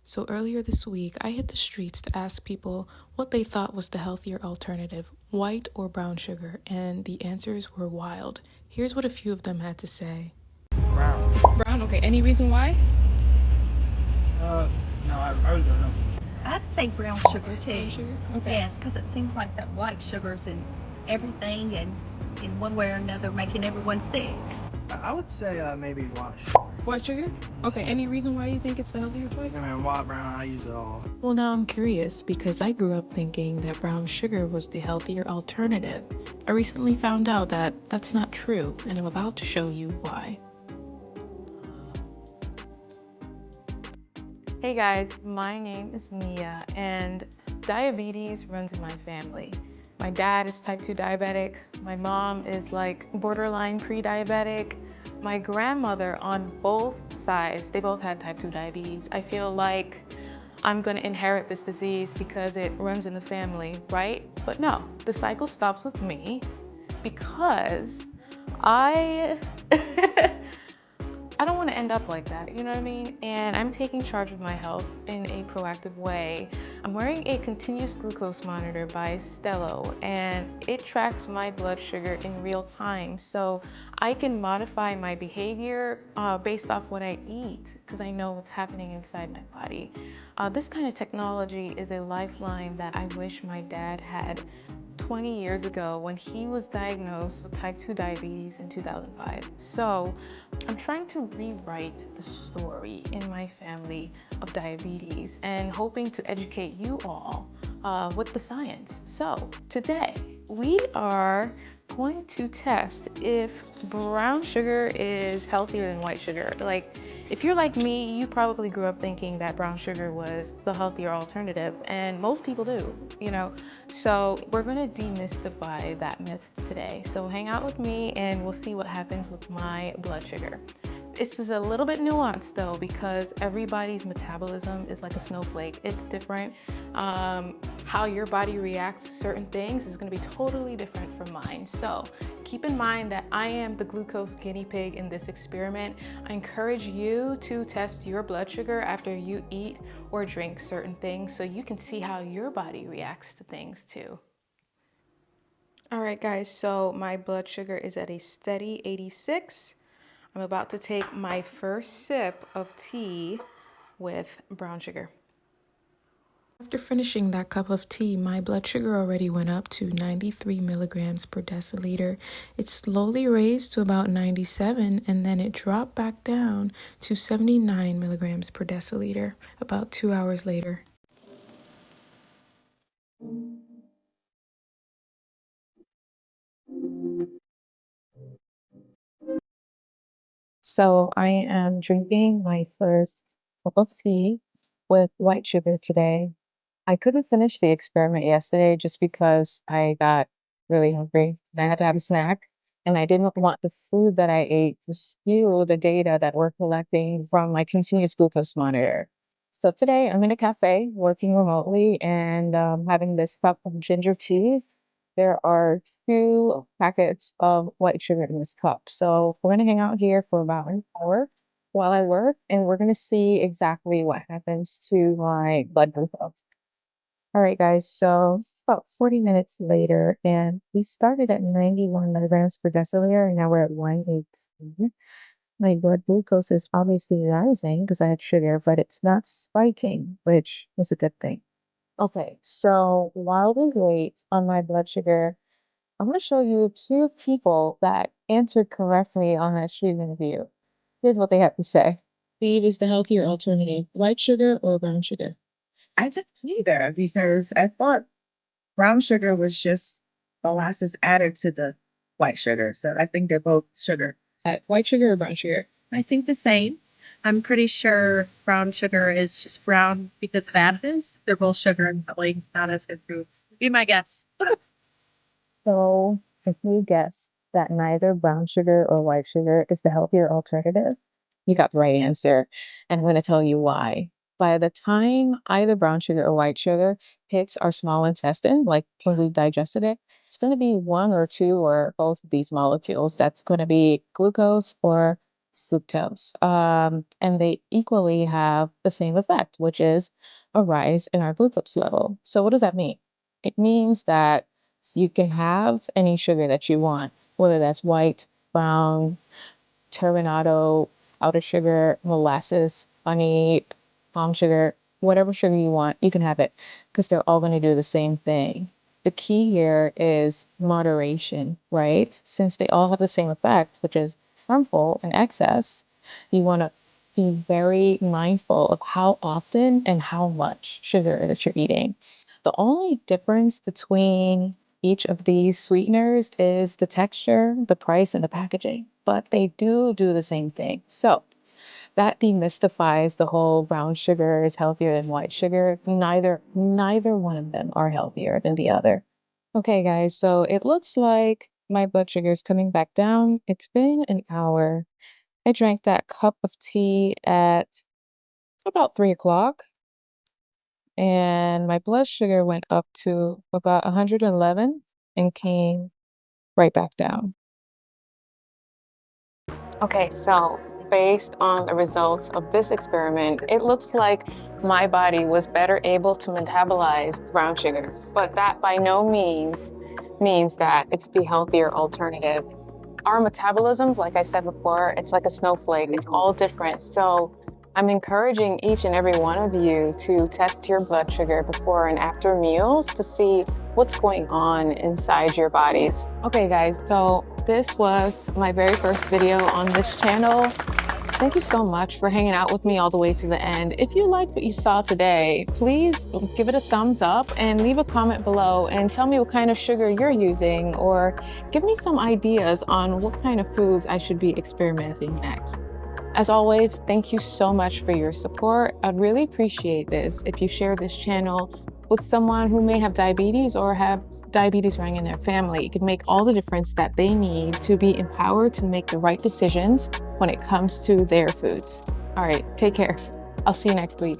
So earlier this week, I hit the streets to ask people what they thought was the healthier alternative, white or brown sugar, and the answers were wild. Here's what a few of them had to say. Brown. Brown, okay. Any reason why? No, I really don't know. I'd say brown sugar too. Brown sugar? Okay. Yes, because it seems like that white sugar's in everything and in one way or another making everyone sick. I would say maybe white. White sugar? Okay. Any reason why you think it's the healthier choice? I mean, white, brown, I use it all. Well, now I'm curious because I grew up thinking that brown sugar was the healthier alternative. I recently found out that that's not true, and I'm about to show you why. Hey guys, my name is Nia and diabetes runs in my family. My dad is type 2 diabetic, my mom is like borderline pre-diabetic, my grandmother on both sides, they both had type 2 diabetes. I feel like I'm gonna inherit this disease because it runs in the family, right? But no, the cycle stops with me because I I don't want to end up like that, you know what I mean? And I'm taking charge of my health in a proactive way. I'm wearing a continuous glucose monitor by Stello, and it tracks my blood sugar in real time. So I can modify my behavior based off what I eat, because I know what's happening inside my body. This kind of technology is a lifeline that I wish my dad had 20 years ago when he was diagnosed with type 2 diabetes in 2005. So I'm trying to rewrite the story in my family of diabetes and hoping to educate you all with the science. So today we are going to test if brown sugar is healthier than white sugar. Like, if you're like me, you probably grew up thinking that brown sugar was the healthier alternative, and most people do, you know? So we're gonna demystify that myth today. So hang out with me and we'll see what happens with my blood sugar. This is a little bit nuanced though, because everybody's metabolism is like a snowflake. It's different. How your body reacts to certain things is gonna be totally different from mine. So keep in mind that I am the glucose guinea pig in this experiment. I encourage you to test your blood sugar after you eat or drink certain things so you can see how your body reacts to things too. All right, guys, so my blood sugar is at a steady 86. I'm about to take my first sip of tea with brown sugar. After finishing that cup of tea, my blood sugar already went up to 93 milligrams per deciliter. It slowly raised to about 97, and then it dropped back down to 79 milligrams per deciliter about 2 hours later. So I am drinking my first cup of tea with white sugar today. I couldn't finish the experiment yesterday just because I got really hungry and I had to have a snack. And I didn't want the food that I ate to skew the data that we're collecting from my continuous glucose monitor. So today I'm in a cafe working remotely and having this cup of ginger tea. There are 2 packets of white sugar in this cup. So we're going to hang out here for about an hour while I work, and we're going to see exactly what happens to my blood glucose. All right, guys, so it's about 40 minutes later, and we started at 91 milligrams per deciliter, and now we're at 118. My blood glucose is obviously rising because I had sugar, but it's not spiking, which is a good thing. Okay, so while we wait on my blood sugar, I'm going to show you 2 people that answered correctly on that street interview. Here's what they had to say. Steve is the healthier alternative, white sugar or brown sugar? I didn't either because I thought brown sugar was just molasses added to the white sugar. So I think they're both sugar. White sugar or brown sugar? I think the same. I'm pretty sure brown sugar is just brown because of additives. They're both sugar and probably not as good food. Be my guess. So if you guessed that neither brown sugar or white sugar is the healthier alternative, you got the right answer. And I'm going to tell you why. By the time either brown sugar or white sugar hits our small intestine, like when we've digested it, it's going to be one or two or both of these molecules that's going to be glucose or fructose. And they equally have the same effect, which is a rise in our glucose level. So what does that mean? It means that you can have any sugar that you want, whether that's white, brown, turbinado, powdered sugar, molasses, honey, palm sugar, whatever sugar you want, you can have it because they're all going to do the same thing. The key here is moderation, right? Since they all have the same effect, which is harmful in excess, you want to be very mindful of how often and how much sugar that you're eating. The only difference between each of these sweeteners is the texture, the price, and the packaging, but they do the same thing. So that demystifies the whole brown sugar is healthier than white sugar. Neither one of them are healthier than the other. Okay, guys, so it looks like my blood sugar is coming back down. It's been an hour. I drank that cup of tea at about 3 o'clock, and my blood sugar went up to about 111 and came right back down. Okay, so based on the results of this experiment, it looks like my body was better able to metabolize brown sugar, but that by no means that it's the healthier alternative. Our metabolisms, like I said before, it's like a snowflake. It's all different. So I'm encouraging each and every one of you to test your blood sugar before and after meals to see what's going on inside your bodies. Okay, guys, so this was my very first video on this channel. Thank you so much for hanging out with me all the way to the end. If you liked what you saw today, please give it a thumbs up and leave a comment below and tell me what kind of sugar you're using, or give me some ideas on what kind of foods I should be experimenting next. As always, thank you so much for your support. I'd really appreciate this if you share this channel with someone who may have diabetes or have diabetes running in their family. It could make all the difference that they need to be empowered to make the right decisions when it comes to their foods. All right, take care. I'll see you next week.